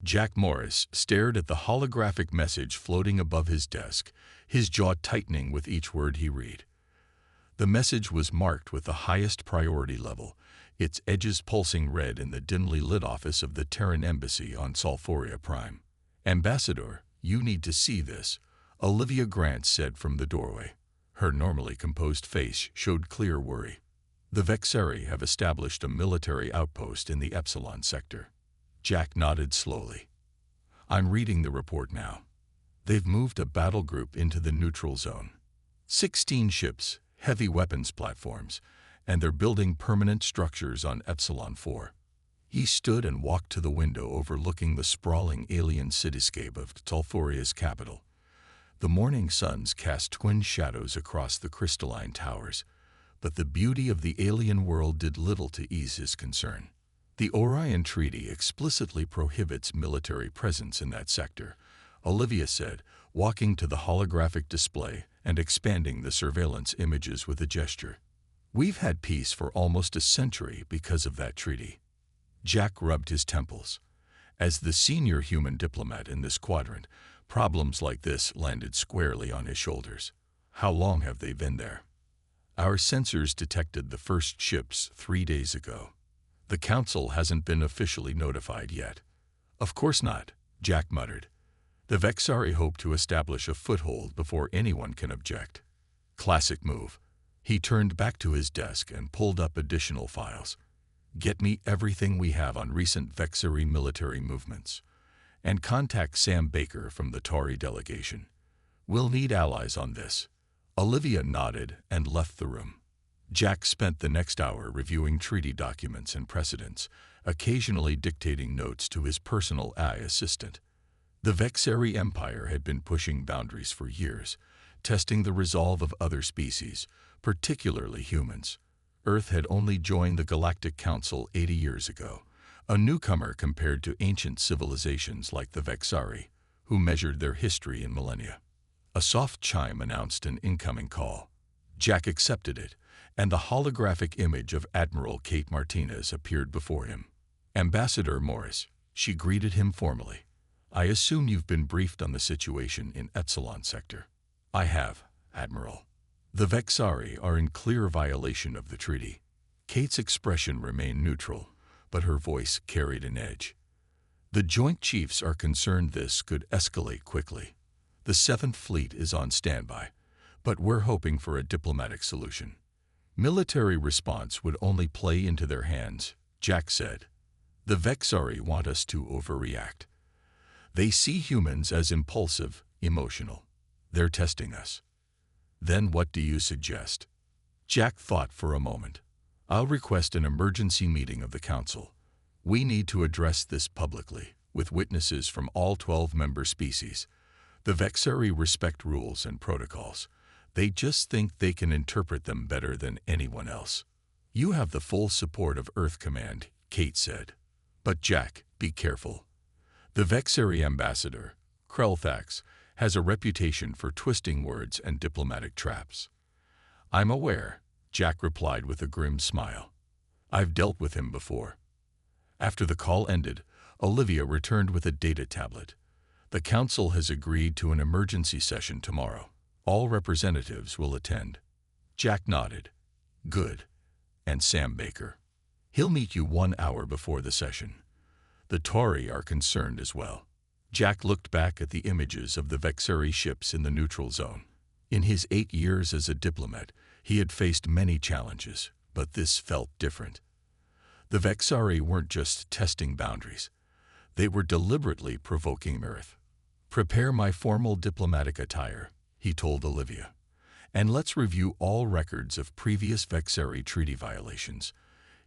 Jack Morris stared at the holographic message floating above his desk, his jaw tightening with each word he read. The message was marked with the highest priority level, its edges pulsing red in the dimly lit office of the Terran Embassy on Sulphuria Prime. "Ambassador, you need to see this," Olivia Grant said from the doorway. Her normally composed face showed clear worry. "The Vexari have established a military outpost in the Epsilon sector." Jack nodded slowly. "I'm reading the report now. They've moved a battle group into the neutral zone. 16 ships, heavy weapons platforms, and they're building permanent structures on Epsilon 4. He stood and walked to the window overlooking the sprawling alien cityscape of Sulphuria's capital. The morning suns cast twin shadows across the crystalline towers, but the beauty of the alien world did little to ease his concern. "The Orion Treaty explicitly prohibits military presence in that sector," Olivia said, walking to the holographic display and expanding the surveillance images with a gesture. "We've had peace for almost a century because of that treaty." Jack rubbed his temples. As the senior human diplomat in this quadrant, problems like this landed squarely on his shoulders. "How long have they been there?" "Our sensors detected the first ships 3 days ago. The Council hasn't been officially notified yet." "Of course not," Jack muttered. "The Vexari hope to establish a foothold before anyone can object." Classic move. He turned back to his desk and pulled up additional files. "Get me everything we have on recent Vexari military movements. And contact Sam Baker from the Tauri delegation. We'll need allies on this." Olivia nodded and left the room. Jack spent the next hour reviewing treaty documents and precedents, occasionally dictating notes to his personal AI assistant. The Vexari Empire had been pushing boundaries for years, testing the resolve of other species, particularly humans. Earth had only joined the Galactic Council 80 years ago, a newcomer compared to ancient civilizations like the Vexari, who measured their history in millennia. A soft chime announced an incoming call. Jack accepted it, and the holographic image of Admiral Kate Martinez appeared before him. "Ambassador Morris," she greeted him formally. "I assume you've been briefed on the situation in Epsilon sector." "I have, Admiral. The Vexari are in clear violation of the treaty." Kate's expression remained neutral, but her voice carried an edge. "The Joint Chiefs are concerned this could escalate quickly. The 7th Fleet is on standby, but we're hoping for a diplomatic solution." "Military response would only play into their hands," Jack said. "The Vexari want us to overreact. They see humans as impulsive, emotional. They're testing us." "Then what do you suggest?" Jack thought for a moment. "I'll request an emergency meeting of the Council. We need to address this publicly, with witnesses from all 12 member species. The Vexari respect rules and protocols. They just think they can interpret them better than anyone else." "You have the full support of Earth Command," Kate said. "But Jack, be careful. The Vexari ambassador, Krelthax, has a reputation for twisting words and diplomatic traps." "I'm aware," Jack replied with a grim smile. "I've dealt with him before." After the call ended, Olivia returned with a data tablet. "The Council has agreed to an emergency session tomorrow. All representatives will attend." Jack nodded. "Good. And Sam Baker?" "He'll meet you 1 hour before the session. The Tauri are concerned as well." Jack looked back at the images of the Vexari ships in the neutral zone. In his 8 years as a diplomat, he had faced many challenges, but this felt different. The Vexari weren't just testing boundaries. They were deliberately provoking Earth. "Prepare my formal diplomatic attire," he told Olivia, "and let's review all records of previous Vexari treaty violations.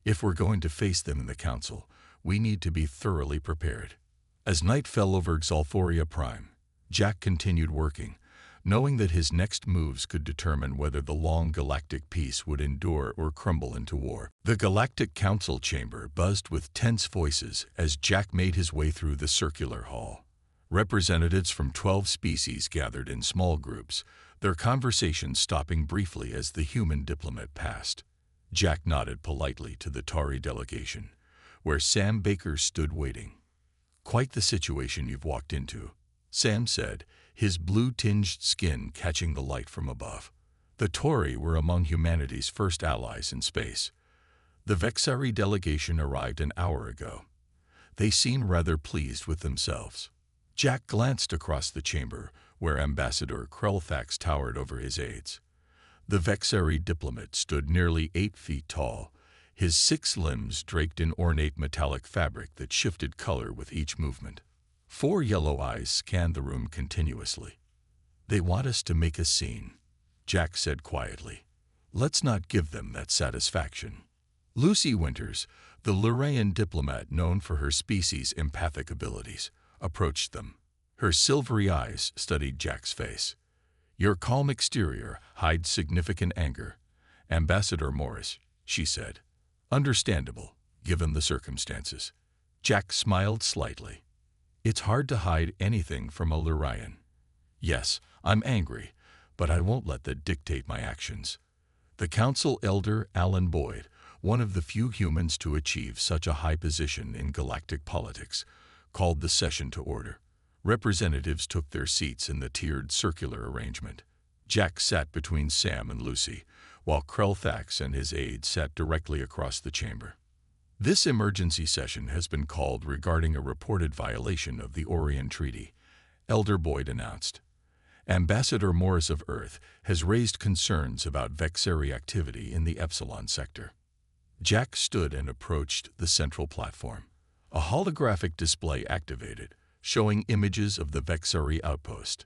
If we're going to face them in the Council, we need to be thoroughly prepared." As night fell over Xalphoria Prime, Jack continued working, knowing that his next moves could determine whether the long galactic peace would endure or crumble into war. The Galactic Council chamber buzzed with tense voices as Jack made his way through the circular hall. Representatives from 12 species gathered in small groups, their conversations stopping briefly as the human diplomat passed. Jack nodded politely to the Tauri delegation, where Sam Baker stood waiting. Quite the situation you've walked into, Sam said, his blue-tinged skin catching the light from above. The Tauri were among humanity's first allies in space. The Vexari delegation arrived an hour ago. They seemed rather pleased with themselves. Jack glanced across the chamber, where Ambassador Krellthax towered over his aides. The Vexari diplomat stood nearly 8 feet tall, his 6 limbs draped in ornate metallic fabric that shifted color with each movement. 4 yellow eyes scanned the room continuously. "They want us to make a scene," Jack said quietly. "Let's not give them that satisfaction." Lucy Winters, the Lurayan diplomat known for her species' empathic abilities, approached them. Her silvery eyes studied Jack's face. "Your calm exterior hides significant anger, Ambassador Morris," she said. "Understandable, given the circumstances." Jack smiled slightly. "It's hard to hide anything from a Lurayan. Yes, I'm angry, but I won't let that dictate my actions." The council elder, Alan Boyd, one of the few humans to achieve such a high position in galactic politics, called the session to order. Representatives took their seats in the tiered circular arrangement. Jack sat between Sam and Lucy, while Krellthax and his aides sat directly across the chamber. "This emergency session has been called regarding a reported violation of the Orion Treaty," Elder Boyd announced. "Ambassador Morris of Earth has raised concerns about Vexari activity in the Epsilon sector." Jack stood and approached the central platform. A holographic display activated, showing images of the Vexari outpost.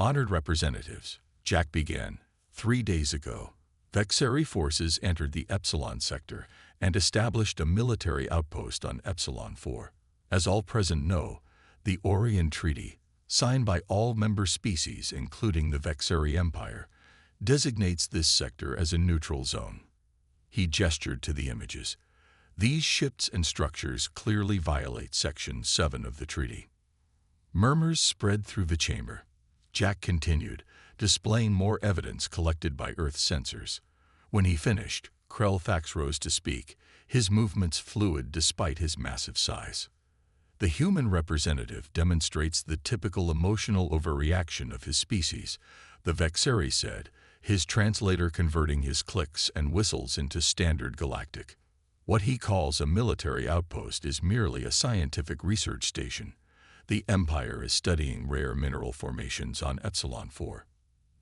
"Honored representatives," Jack began, 3 days ago, Vexari forces entered the Epsilon sector and established a military outpost on Epsilon 4. As all present know, the Orion Treaty, signed by all member species including the Vexari Empire, designates this sector as a neutral zone. He gestured to the images. "These ships and structures clearly violate Section 7 of the treaty." Murmurs spread through the chamber. Jack continued, displaying more evidence collected by Earth sensors. When he finished, Krellthax rose to speak, his movements fluid despite his massive size. "The human representative demonstrates the typical emotional overreaction of his species," the Vexari said, his translator converting his clicks and whistles into standard galactic. "What he calls a military outpost is merely a scientific research station. The Empire is studying rare mineral formations on Epsilon 4.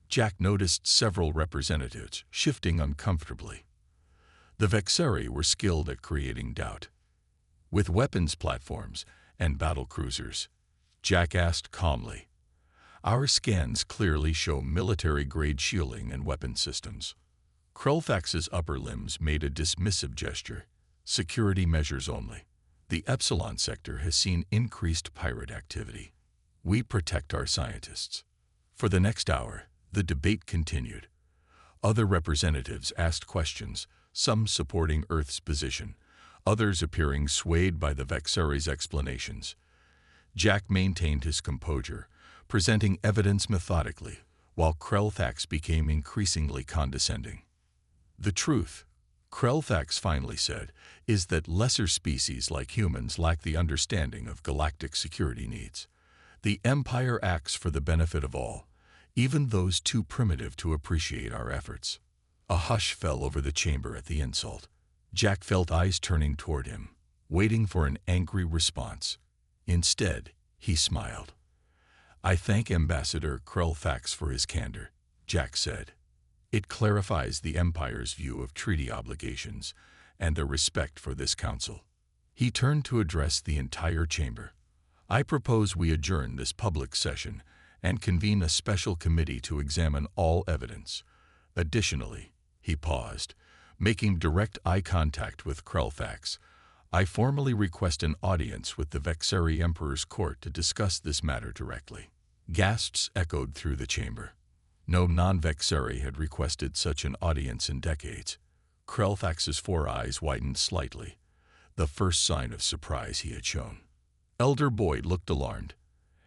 Jack noticed several representatives shifting uncomfortably. The Vexari were skilled at creating doubt. "With weapons platforms and battle cruisers," Jack asked calmly. "Our scans clearly show military-grade shielding and weapon systems." Krellthax's upper limbs made a dismissive gesture. "Security measures only. The Epsilon sector has seen increased pirate activity. We protect our scientists." For the next hour, the debate continued. Other representatives asked questions, some supporting Earth's position, others appearing swayed by the Vexari's explanations. Jack maintained his composure, presenting evidence methodically, while Krellthax became increasingly condescending. "The truth," Krellthax finally said, "is that lesser species like humans lack the understanding of galactic security needs. The Empire acts for the benefit of all, even those too primitive to appreciate our efforts." A hush fell over the chamber at the insult. Jack felt eyes turning toward him, waiting for an angry response. Instead, he smiled. "I thank Ambassador Krellthax for his candor," Jack said. "It clarifies the Empire's view of treaty obligations and their respect for this council." He turned to address the entire chamber. "I propose we adjourn this public session and convene a special committee to examine all evidence. Additionally," he paused, making direct eye contact with Krellthax, "I formally request an audience with the Vexari Emperor's court to discuss this matter directly." Gasps echoed through the chamber. No non-Vexari had requested such an audience in decades. Krellthax's 4 eyes widened slightly, the first sign of surprise he had shown. Elder Boyd looked alarmed.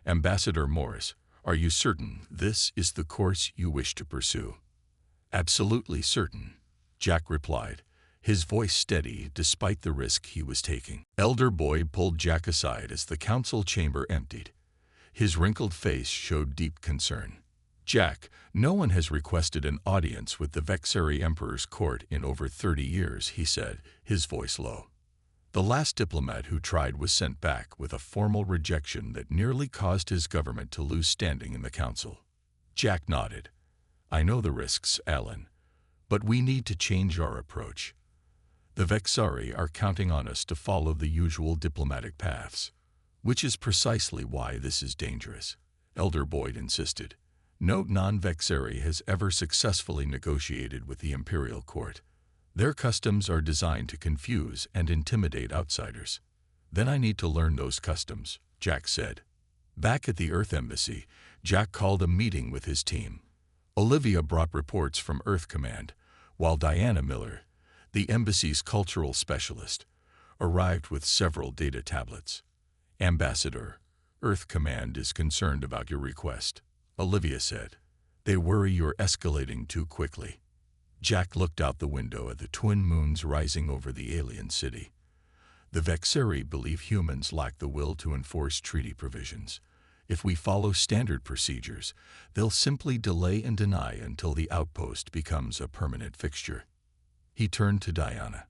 "Ambassador Morris, are you certain this is the course you wish to pursue?" "Absolutely certain," Jack replied, his voice steady despite the risk he was taking. Elder Boyd pulled Jack aside as the council chamber emptied. His wrinkled face showed deep concern. "Jack, no one has requested an audience with the Vexari Emperor's court in over 30 years, he said, his voice low. The last diplomat who tried was sent back with a formal rejection that nearly caused his government to lose standing in the council. Jack nodded. "I know the risks, Alan, but we need to change our approach. The Vexari are counting on us to follow the usual diplomatic paths, which is precisely why this is dangerous," Elder Boyd insisted. "No non-Vexari has ever successfully negotiated with the Imperial Court. Their customs are designed to confuse and intimidate outsiders." "Then I need to learn those customs," Jack said. Back at the Earth Embassy, Jack called a meeting with his team. Olivia brought reports from Earth Command, while Diana Miller, the embassy's cultural specialist, arrived with several data tablets. "Ambassador, Earth Command is concerned about your request," Olivia said. "They worry you're escalating too quickly." Jack looked out the window at the twin moons rising over the alien city. "The Vexari believe humans lack the will to enforce treaty provisions. If we follow standard procedures, they'll simply delay and deny until the outpost becomes a permanent fixture." He turned to Diana.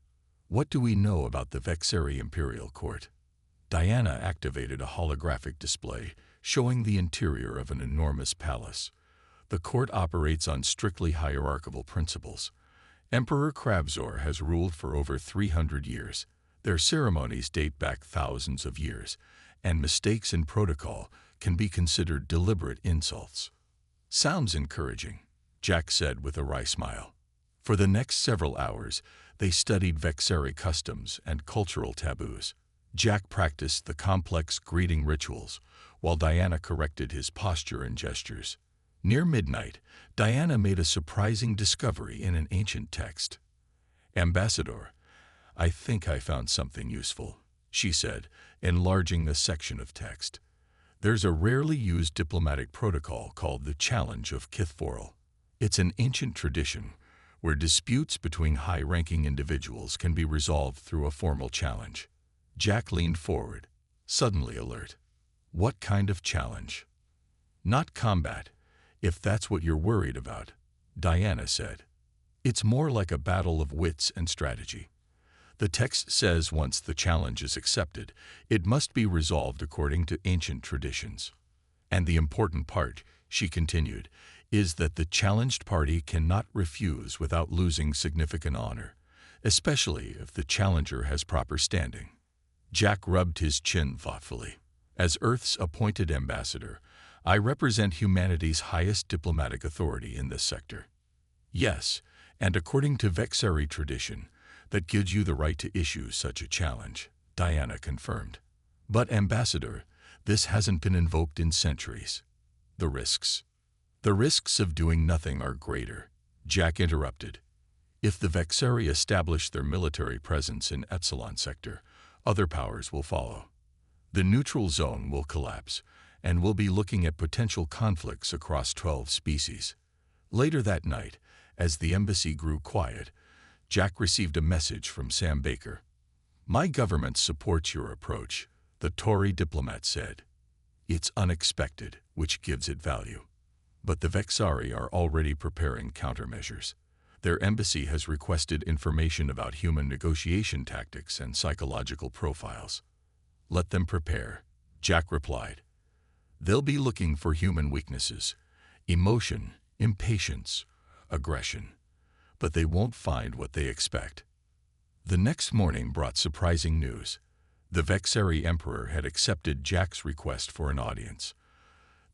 "What do we know about the Vexari Imperial Court?" Diana activated a holographic display showing the interior of an enormous palace. "The court operates on strictly hierarchical principles. Emperor Krabzor has ruled for over 300 years. Their ceremonies date back thousands of years, and mistakes in protocol can be considered deliberate insults." "Sounds encouraging," Jack said with a wry smile. For the next several hours, they studied Vexari customs and cultural taboos. Jack practiced the complex greeting rituals, while Diana corrected his posture and gestures. Near midnight, Diana made a surprising discovery in an ancient text. "Ambassador, I think I found something useful," she said, enlarging the section of text. "There's a rarely used diplomatic protocol called the Challenge of Kithforal. It's an ancient tradition where disputes between high-ranking individuals can be resolved through a formal challenge." Jack leaned forward, suddenly alert. "What kind of challenge?" "Not combat, if that's what you're worried about," Diana said. "It's more like a battle of wits and strategy. The text says once the challenge is accepted, it must be resolved according to ancient traditions. And the important part," she continued, "is that the challenged party cannot refuse without losing significant honor, especially if the challenger has proper standing." Jack rubbed his chin thoughtfully. "As Earth's appointed ambassador, I represent humanity's highest diplomatic authority in this sector." "Yes, and according to Vexari tradition, that gives you the right to issue such a challenge," Diana confirmed. "But, Ambassador, this hasn't been invoked in centuries." "The risks?" "The risks of doing nothing are greater," Jack interrupted. "If the Vexari establish their military presence in Epsilon Sector, other powers will follow. The neutral zone will collapse, and we'll be looking at potential conflicts across 12 species." Later that night, as the embassy grew quiet, Jack received a message from Sam Baker. "My government supports your approach," the Tory diplomat said. "It's unexpected, which gives it value. But the Vexari are already preparing countermeasures. Their embassy has requested information about human negotiation tactics and psychological profiles." "Let them prepare," Jack replied. "They'll be looking for human weaknesses, emotion, impatience, aggression. But they won't find what they expect." The next morning brought surprising news. The Vexari Emperor had accepted Jack's request for an audience.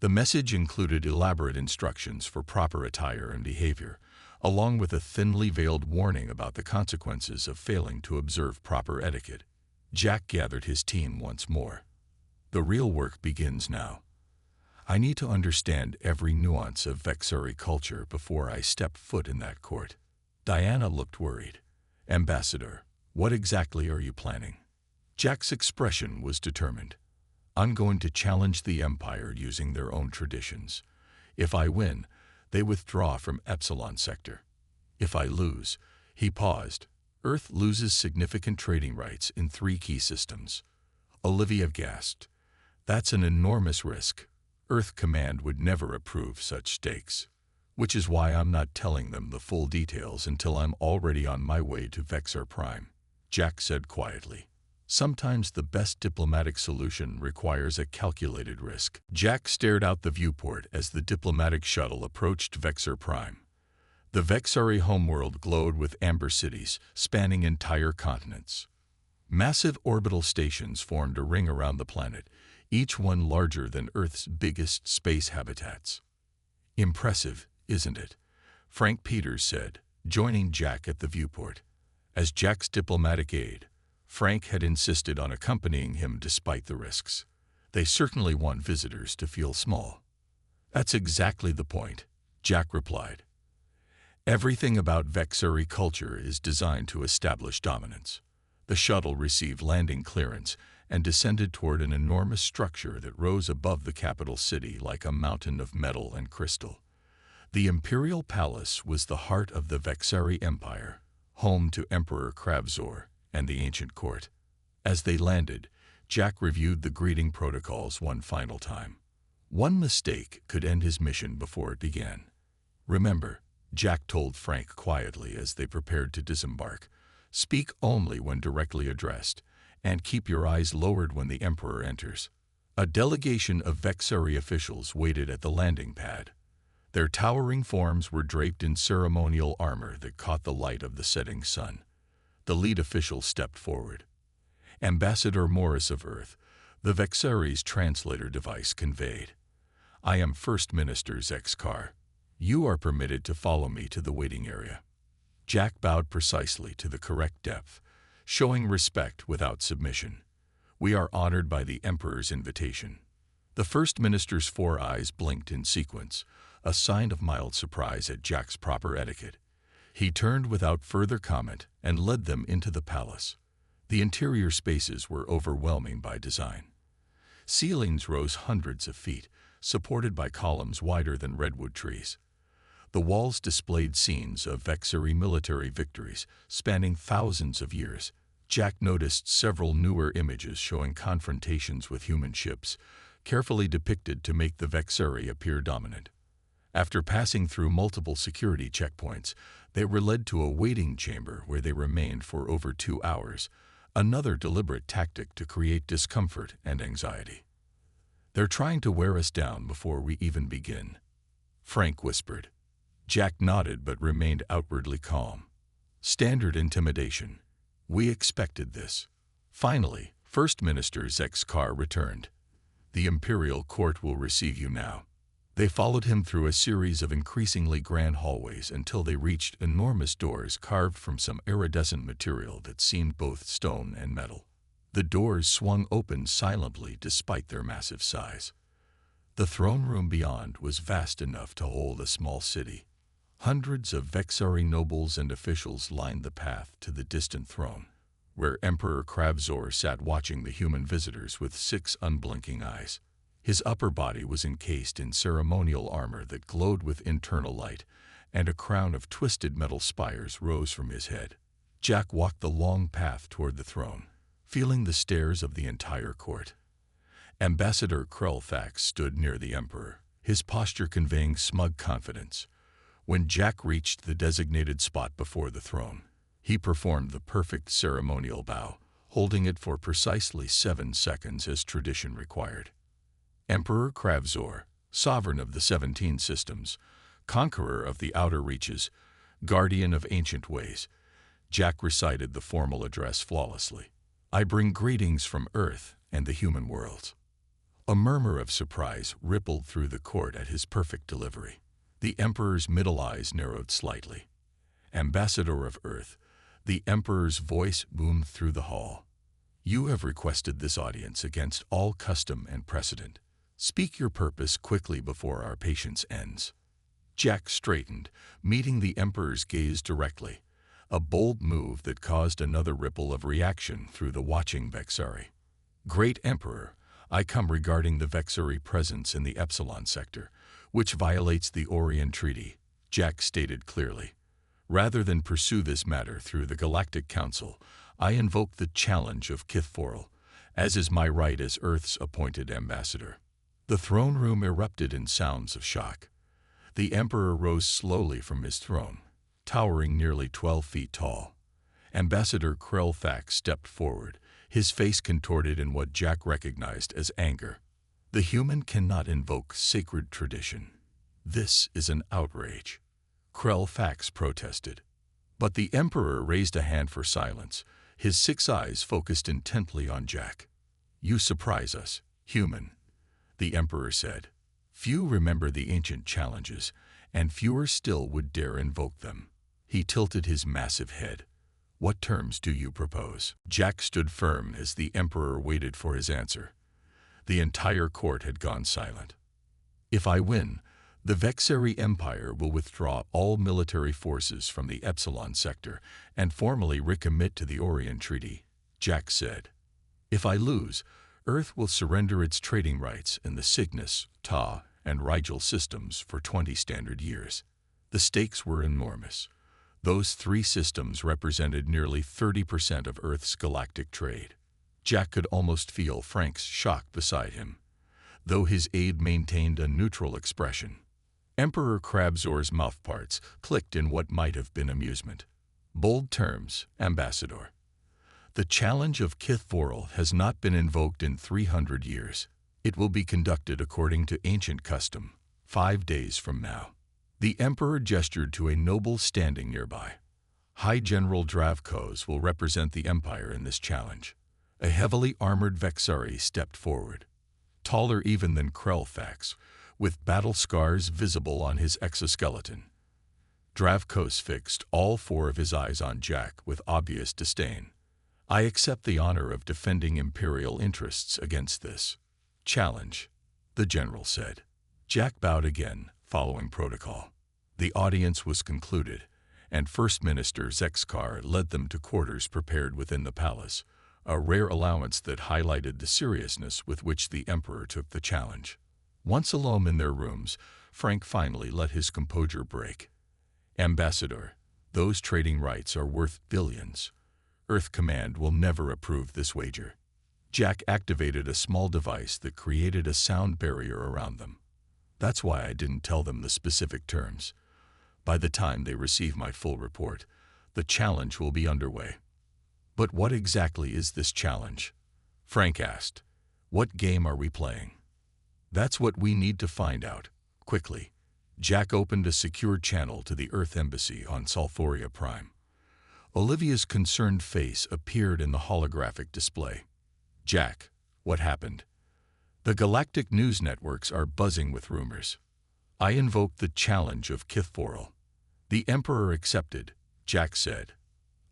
The message included elaborate instructions for proper attire and behavior, along with a thinly veiled warning about the consequences of failing to observe proper etiquette. Jack gathered his team once more. "The real work begins now. I need to understand every nuance of Vexari culture before I step foot in that court." Diana looked worried. "Ambassador, what exactly are you planning?" Jack's expression was determined. "I'm going to challenge the Empire using their own traditions. If I win, they withdraw from Epsilon Sector. If I lose," he paused, Earth loses significant trading rights in 3 key systems. Olivia gasped. That's an enormous risk. Earth Command would never approve such stakes. Which is why I'm not telling them the full details until I'm already on my way to Vexor Prime, Jack said quietly. Sometimes the best diplomatic solution requires a calculated risk. Jack stared out the viewport as the diplomatic shuttle approached Vexor Prime. The Vexari homeworld glowed with amber cities, spanning entire continents. Massive orbital stations formed a ring around the planet, each one larger than Earth's biggest space habitats. Impressive, isn't it? Frank Peters said, joining Jack at the viewport. As Jack's diplomatic aide, Frank had insisted on accompanying him despite the risks. They certainly want visitors to feel small. That's exactly the point, Jack replied. Everything about Vexari culture is designed to establish dominance. The shuttle received landing clearance and descended toward an enormous structure that rose above the capital city like a mountain of metal and crystal. The Imperial Palace was the heart of the Vexari Empire, home to Emperor Kravzor and the ancient court. As they landed, Jack reviewed the greeting protocols one final time. One mistake could end his mission before it began. Remember, Jack told Frank quietly as they prepared to disembark, speak only when directly addressed, and keep your eyes lowered when the Emperor enters. A delegation of Vexari officials waited at the landing pad. Their towering forms were draped in ceremonial armor that caught the light of the setting sun. The lead official stepped forward. Ambassador Morris of Earth, the Vexari's translator device conveyed. I am First Minister Zexkar. You are permitted to follow me to the waiting area. Jack bowed precisely to the correct depth, showing respect without submission. We are honored by the Emperor's invitation. The First Minister's 4 eyes blinked in sequence, a sign of mild surprise at Jack's proper etiquette. He turned without further comment and led them into the palace. The interior spaces were overwhelming by design. Ceilings rose hundreds of feet, supported by columns wider than redwood trees. The walls displayed scenes of Vexari military victories spanning thousands of years. Jack noticed several newer images showing confrontations with human ships, carefully depicted to make the Vexari appear dominant. After passing through multiple security checkpoints, they were led to a waiting chamber where they remained for over 2 hours, another deliberate tactic to create discomfort and anxiety. They're trying to wear us down before we even begin, Frank whispered. Jack nodded but remained outwardly calm. Standard intimidation. We expected this. Finally, First Minister Zexkar returned. The Imperial Court will receive you now. They followed him through a series of increasingly grand hallways until they reached enormous doors carved from some iridescent material that seemed both stone and metal. The doors swung open silently despite their massive size. The throne room beyond was vast enough to hold a small city. Hundreds of Vexari nobles and officials lined the path to the distant throne, where Emperor Kravzor sat watching the human visitors with 6 unblinking eyes. His upper body was encased in ceremonial armor that glowed with internal light, and a crown of twisted metal spires rose from his head. Jack walked the long path toward the throne, feeling the stares of the entire court. Ambassador Krelthax stood near the Emperor, his posture conveying smug confidence. When Jack reached the designated spot before the throne, he performed the perfect ceremonial bow, holding it for precisely 7 seconds as tradition required. Emperor Kravzor, sovereign of the 17 systems, conqueror of the outer reaches, guardian of ancient ways, Jack recited the formal address flawlessly. I bring greetings from Earth and the human worlds. A murmur of surprise rippled through the court at his perfect delivery. The Emperor's middle eyes narrowed slightly. Ambassador of Earth, the Emperor's voice boomed through the hall. You have requested this audience against all custom and precedent. Speak your purpose quickly before our patience ends. Jack straightened, meeting the Emperor's gaze directly, a bold move that caused another ripple of reaction through the watching Vexari. Great Emperor, I come regarding the Vexari presence in the Epsilon sector, which violates the Orion Treaty, Jack stated clearly. Rather than pursue this matter through the Galactic Council, I invoke the challenge of Kithforal, as is my right as Earth's appointed ambassador." The throne room erupted in sounds of shock. The Emperor rose slowly from his throne, towering nearly 12 feet tall. Ambassador Krellfax stepped forward, his face contorted in what Jack recognized as anger. "The human cannot invoke sacred tradition. This is an outrage," Krellfax protested. But the Emperor raised a hand for silence, his 6 eyes focused intently on Jack. "You surprise us, human," the Emperor said. "Few remember the ancient challenges, and fewer still would dare invoke them." He tilted his massive head. "What terms do you propose?" Jack stood firm as the Emperor waited for his answer. The entire court had gone silent. "If I win, the Vexeri Empire will withdraw all military forces from the Epsilon sector and formally recommit to the Orion Treaty," Jack said. "If I lose, Earth will surrender its trading rights in the Cygnus, Ta, and Rigel systems for 20 standard years." The stakes were enormous. Those 3 systems represented nearly 30% of Earth's galactic trade. Jack could almost feel Frank's shock beside him, though his aide maintained a neutral expression. Emperor Krabzor's mouthparts clicked in what might have been amusement. "Bold terms, Ambassador. The challenge of Kithforal has not been invoked in 300 years. It will be conducted according to ancient custom, 5 days from now." The Emperor gestured to a noble standing nearby. "High General Dravkos will represent the Empire in this challenge." A heavily armored Vexari stepped forward, taller even than Krellfax, with battle scars visible on his exoskeleton. Dravkos fixed all 4 of his eyes on Jack with obvious disdain. "I accept the honor of defending Imperial interests against this challenge," the general said. Jack bowed again, following protocol. The audience was concluded, and First Minister Zexkar led them to quarters prepared within the palace, a rare allowance that highlighted the seriousness with which the Emperor took the challenge. Once alone in their rooms, Frank finally let his composure break. "Ambassador, those trading rights are worth billions. Earth Command will never approve this wager." Jack activated a small device that created a sound barrier around them. "That's why I didn't tell them the specific terms. By the time they receive my full report, the challenge will be underway." "But what exactly is this challenge?" Frank asked. "What game are we playing?" "That's what we need to find out, quickly." Jack opened a secure channel to the Earth Embassy on Salthoria Prime. Olivia's concerned face appeared in the holographic display. "Jack, what happened?" "The galactic news networks are buzzing with rumors. I invoked the challenge of Kithforal." "The Emperor accepted," Jack said.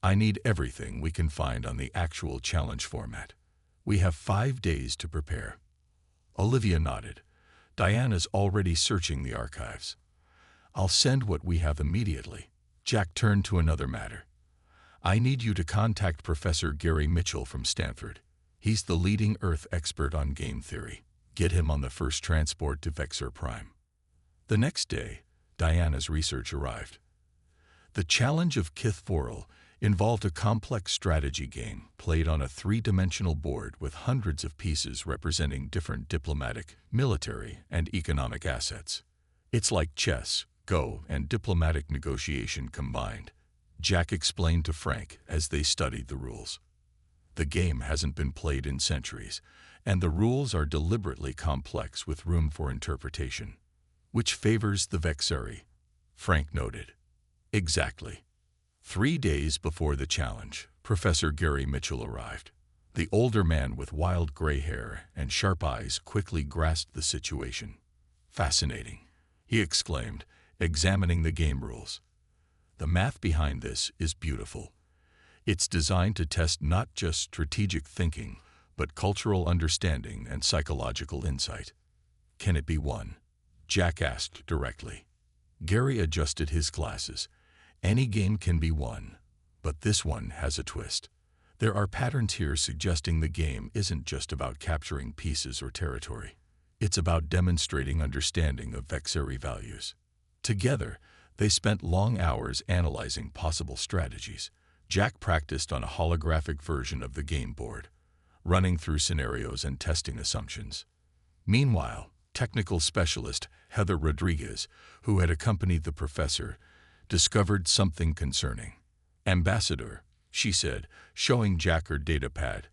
"I need everything we can find on the actual challenge format. We have 5 days to prepare." Olivia nodded. "Diana's already searching the archives." "I'll send what we have immediately." Jack turned to another matter. "I need you to contact Professor Gary Mitchell from Stanford. He's the leading Earth expert on game theory. Get him on the first transport to Vexer Prime." The next day, Diana's research arrived. The challenge of Kithforal involved a complex strategy game played on a 3-dimensional board with hundreds of pieces representing different diplomatic, military, and economic assets. "It's like chess, Go, and diplomatic negotiation combined," Jack explained to Frank as they studied the rules. "The game hasn't been played in centuries, and the rules are deliberately complex with room for interpretation." "Which favors the Vexeri," Frank noted. "Exactly." 3 days before the challenge, Professor Gary Mitchell arrived. The older man with wild gray hair and sharp eyes quickly grasped the situation. "Fascinating," he exclaimed, examining the game rules. "The math behind this is beautiful. It's designed to test not just strategic thinking, but cultural understanding and psychological insight." "Can it be won?" Jack asked directly. Gary adjusted his glasses. "Any game can be won, but this one has a twist. There are patterns here suggesting the game isn't just about capturing pieces or territory. It's about demonstrating understanding of Vexeri values. Together, They spent long hours analyzing possible strategies. Jack practiced on a holographic version of the game board, running through scenarios and testing assumptions. Meanwhile, technical specialist Heather Rodriguez, who had accompanied the professor, discovered something concerning. "Ambassador," she said, showing Jack her datapad,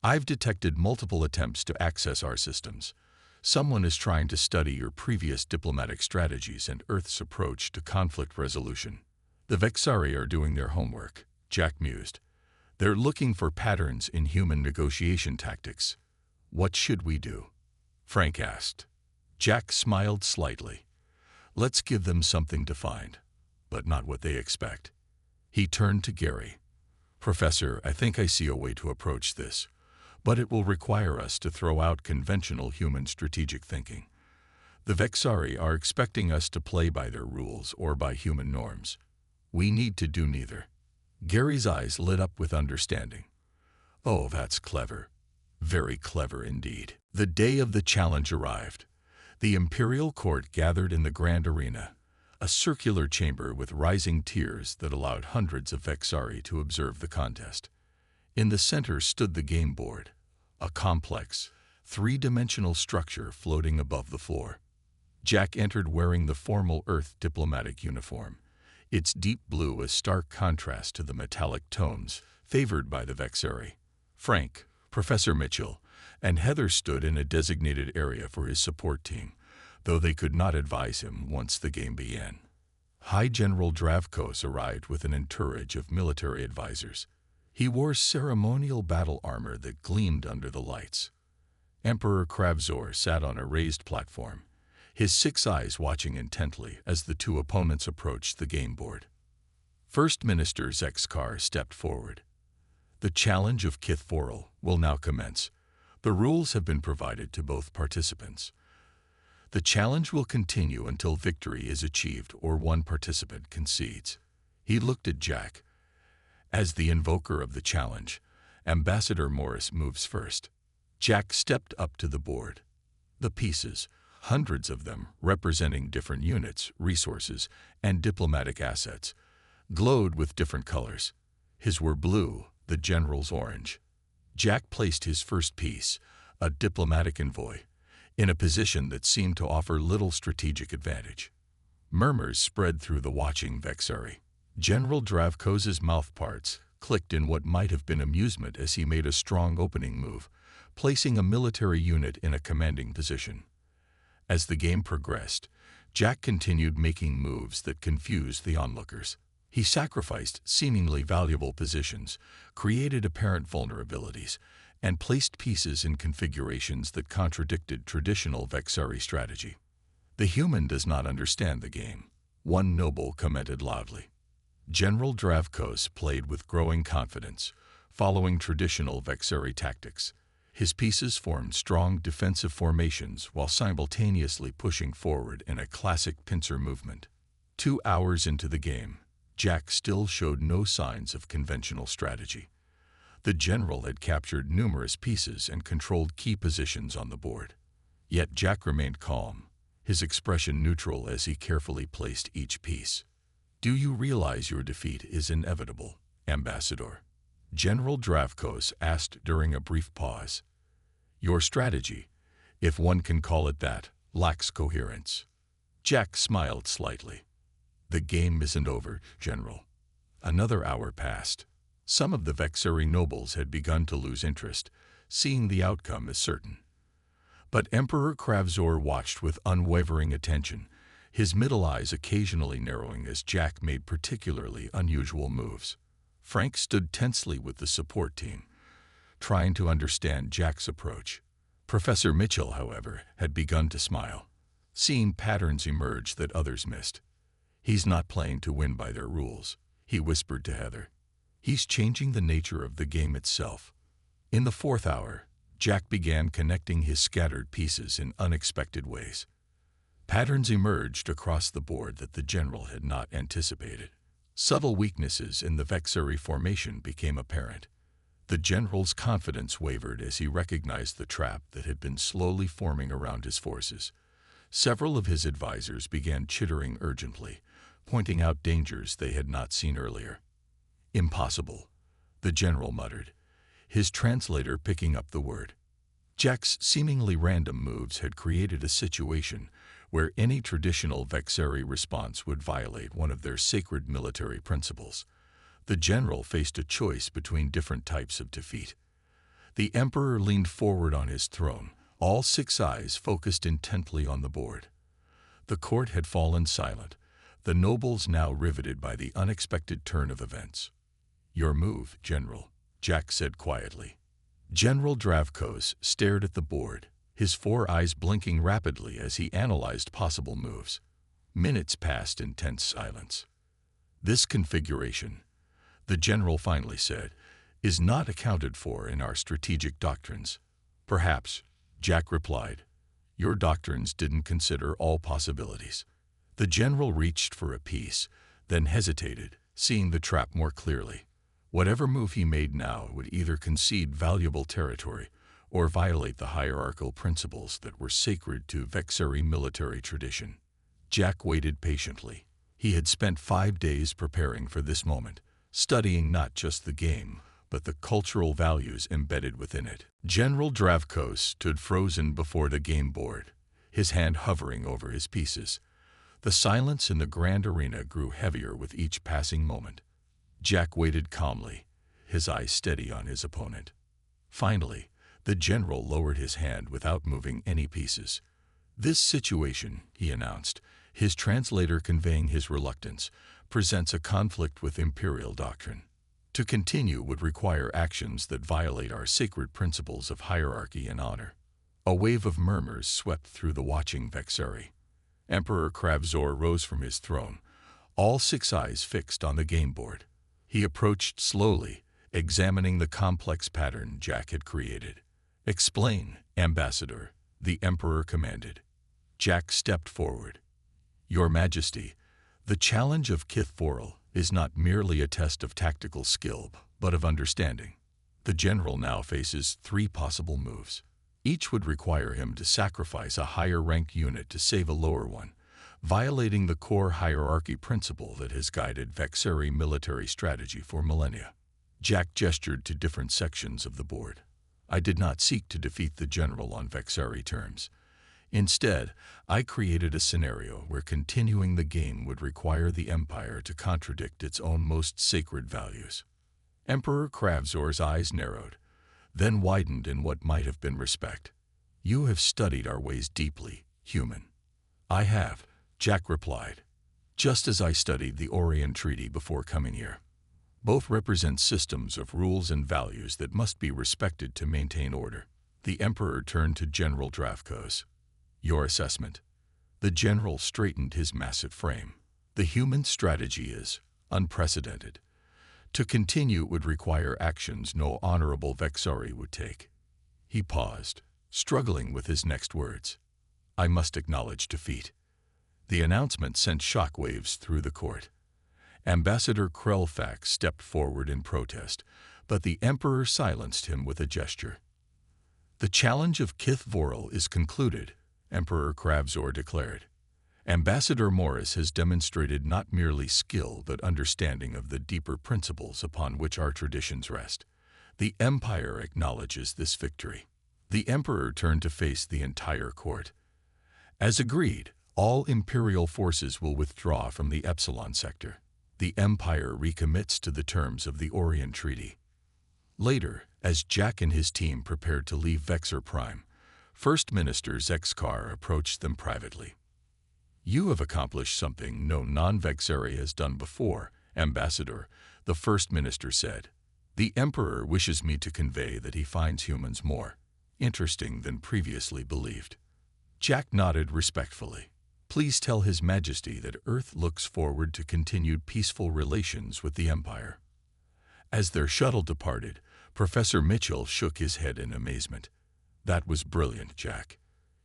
"I've detected multiple attempts to access our systems. Someone is trying to study your previous diplomatic strategies and Earth's approach to conflict resolution." "The Vexari are doing their homework," Jack mused. "They're looking for patterns in human negotiation tactics." "What should we do?" Frank asked. Jack smiled slightly. "Let's give them something to find, but not what they expect." He turned to Gary. "Professor, I think I see a way to approach this, but it will require us to throw out conventional human strategic thinking. The Vexari are expecting us to play by their rules or by human norms. We need to do neither." Gary's eyes lit up with understanding. "Oh, that's clever. Very clever indeed." The day of the challenge arrived. The Imperial Court gathered in the Grand Arena, a circular chamber with rising tiers that allowed hundreds of Vexari to observe the contest. In the center stood the game board, a complex, three-dimensional structure floating above the floor. Jack entered wearing the formal Earth diplomatic uniform, its deep blue a stark contrast to the metallic tones favored by the Vexari. Frank, Professor Mitchell, and Heather stood in a designated area for his support team, though they could not advise him once the game began. High General Dravkos arrived with an entourage of military advisors. He wore ceremonial battle armor that gleamed under the lights. Emperor Kravzor sat on a raised platform, his 6 eyes watching intently as the 2 opponents approached the game board. First Minister Zexkar stepped forward. "The challenge of Kith Forel will now commence. The rules have been provided to both participants. The challenge will continue until victory is achieved or one participant concedes." He looked at Jack. "As the invoker of the challenge, Ambassador Morris moves first." Jack stepped up to the board. The pieces, hundreds of them representing different units, resources, and diplomatic assets, glowed with different colors. His were blue, the general's orange. Jack placed his first piece, a diplomatic envoy, in a position that seemed to offer little strategic advantage. Murmurs spread through the watching Vexari. General Dravkos's mouthparts clicked in what might have been amusement as he made a strong opening move, placing a military unit in a commanding position. As the game progressed, Jack continued making moves that confused the onlookers. He sacrificed seemingly valuable positions, created apparent vulnerabilities, and placed pieces in configurations that contradicted traditional Vexari strategy. "The human does not understand the game," one noble commented loudly. General Dravkos played with growing confidence, following traditional Vexari tactics. His pieces formed strong defensive formations while simultaneously pushing forward in a classic pincer movement. 2 hours into the game, Jack still showed no signs of conventional strategy. The general had captured numerous pieces and controlled key positions on the board. Yet Jack remained calm, his expression neutral as he carefully placed each piece. "Do you realize your defeat is inevitable, Ambassador?" General Dravkos asked during a brief pause. "Your strategy, if one can call it that, lacks coherence." Jack smiled slightly. "The game isn't over, General." Another hour passed. Some of the Vexari nobles had begun to lose interest, seeing the outcome as certain. But Emperor Kravzor watched with unwavering attention, his middle eyes occasionally narrowing as Jack made particularly unusual moves. Frank stood tensely with the support team, trying to understand Jack's approach. Professor Mitchell, however, had begun to smile, seeing patterns emerge that others missed. "He's not playing to win by their rules," he whispered to Heather. "He's changing the nature of the game itself." In the 4th hour, Jack began connecting his scattered pieces in unexpected ways. Patterns emerged across the board that the general had not anticipated. Subtle weaknesses in the Vexari formation became apparent. The general's confidence wavered as he recognized the trap that had been slowly forming around his forces. Several of his advisors began chittering urgently, pointing out dangers they had not seen earlier. "Impossible," the general muttered, his translator picking up the word. Jack's seemingly random moves had created a situation where any traditional Vexeri response would violate one of their sacred military principles. The general faced a choice between different types of defeat. The Emperor leaned forward on his throne, all 6 eyes focused intently on the board. The court had fallen silent, the nobles now riveted by the unexpected turn of events. "Your move, General," Jack said quietly. General Dravkos stared at the board, his 4 eyes blinking rapidly as he analyzed possible moves. Minutes passed in tense silence. "This configuration," the general finally said, "is not accounted for in our strategic doctrines." "Perhaps," Jack replied. "Your doctrines didn't consider all possibilities." The general reached for a piece, then hesitated, seeing the trap more clearly. Whatever move he made now would either concede valuable territory or violate the hierarchical principles that were sacred to Vexeri military tradition. Jack waited patiently. He had spent 5 days preparing for this moment, studying not just the game, but the cultural values embedded within it. General Dravkos stood frozen before the game board, his hand hovering over his pieces. The silence in the grand arena grew heavier with each passing moment. Jack waited calmly, his eyes steady on his opponent. Finally, the general lowered his hand without moving any pieces. "This situation," he announced, his translator conveying his reluctance, "presents a conflict with imperial doctrine. To continue would require actions that violate our sacred principles of hierarchy and honor." A wave of murmurs swept through the watching Vexeri. Emperor Kravzor rose from his throne, all 6 eyes fixed on the game board. He approached slowly, examining the complex pattern Jack had created. "Explain, Ambassador," the Emperor commanded. Jack stepped forward. "Your Majesty, the challenge of Kith Voral is not merely a test of tactical skill, but of understanding." The general now faces 3 possible moves. Each would require him to sacrifice a higher-ranked unit to save a lower one, violating the core hierarchy principle that has guided Vexeri military strategy for millennia. Jack gestured to different sections of the board. "I did not seek to defeat the general on Vexeri terms. Instead, I created a scenario where continuing the game would require the Empire to contradict its own most sacred values." Emperor Kravzor's eyes narrowed, then widened in what might have been respect. "You have studied our ways deeply, human." "I have," Jack replied, "just as I studied the Orion Treaty before coming here. Both represent systems of rules and values that must be respected to maintain order." The Emperor turned to General Dravkos. "Your assessment?" The general straightened his massive frame. "The human strategy is unprecedented. To continue would require actions no honorable Vexeri would take." He paused, struggling with his next words. "I must acknowledge defeat." The announcement sent shockwaves through the court. Ambassador Krelfax stepped forward in protest, but the Emperor silenced him with a gesture. "The challenge of Kith Voral is concluded," Emperor Kravzor declared. "Ambassador Morris has demonstrated not merely skill but understanding of the deeper principles upon which our traditions rest. The Empire acknowledges this victory." The Emperor turned to face the entire court. "As agreed, all Imperial forces will withdraw from the Epsilon sector. The Empire recommits to the terms of the Orion Treaty." Later, as Jack and his team prepared to leave Vexer Prime, First Minister Zexkar approached them privately. "You have accomplished something no non-Vexeri has done before, Ambassador," the First Minister said. "The Emperor wishes me to convey that he finds humans more interesting than previously believed." Jack nodded respectfully. "Please tell His Majesty that Earth looks forward to continued peaceful relations with the Empire." As their shuttle departed, Professor Mitchell shook his head in amazement. "That was brilliant, Jack.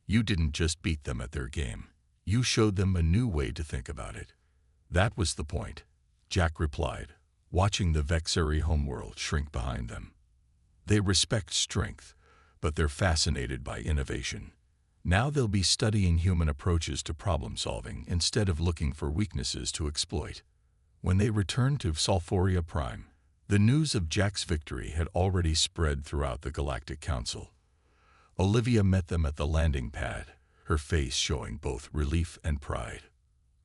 You didn't just beat them at their game. You showed them a new way to think about it." "That was the point," Jack replied, watching the Vexeri homeworld shrink behind them. "They respect strength, but they're fascinated by innovation. Now they'll be studying human approaches to problem-solving instead of looking for weaknesses to exploit. When they returned to Sulphuria Prime, the news of Jack's victory had already spread throughout the Galactic Council. Olivia met them at the landing pad, her face showing both relief and pride.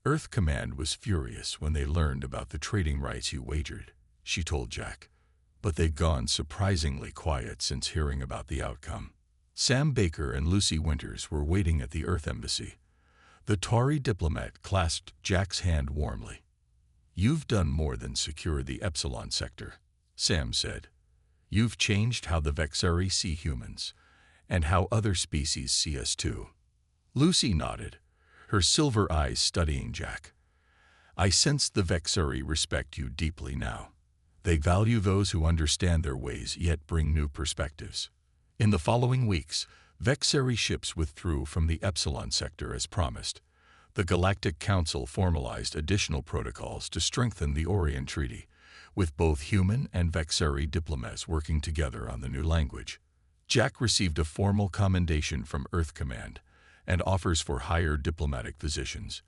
Earth Command was furious when they learned about the trading rights you wagered, she told Jack. But they'd gone surprisingly quiet since hearing about the outcome. Sam Baker and Lucy Winters were waiting at the Earth Embassy. The Tauri diplomat clasped Jack's hand warmly. "You've done more than secure the Epsilon sector," Sam said. "You've changed how the Vexari see humans, and how other species see us too." Lucy nodded, her silver eyes studying Jack. "I sense the Vexari respect you deeply now. They value those who understand their ways yet bring new perspectives." In the following weeks, Vexari ships withdrew from the Epsilon sector as promised. The Galactic Council formalized additional protocols to strengthen the Orion Treaty, with both human and Vexari diplomats working together on the new language. Jack received a formal commendation from Earth Command and offers for higher diplomatic positions.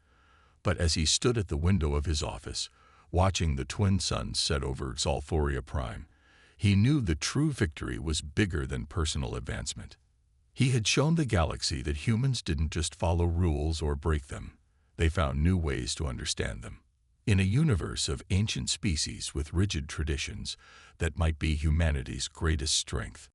But as he stood at the window of his office, watching the twin suns set over Sulphuria Prime, he knew the true victory was bigger than personal advancement. He had shown the galaxy that humans didn't just follow rules or break them. They found new ways to understand them. In a universe of ancient species with rigid traditions, that might be humanity's greatest strength.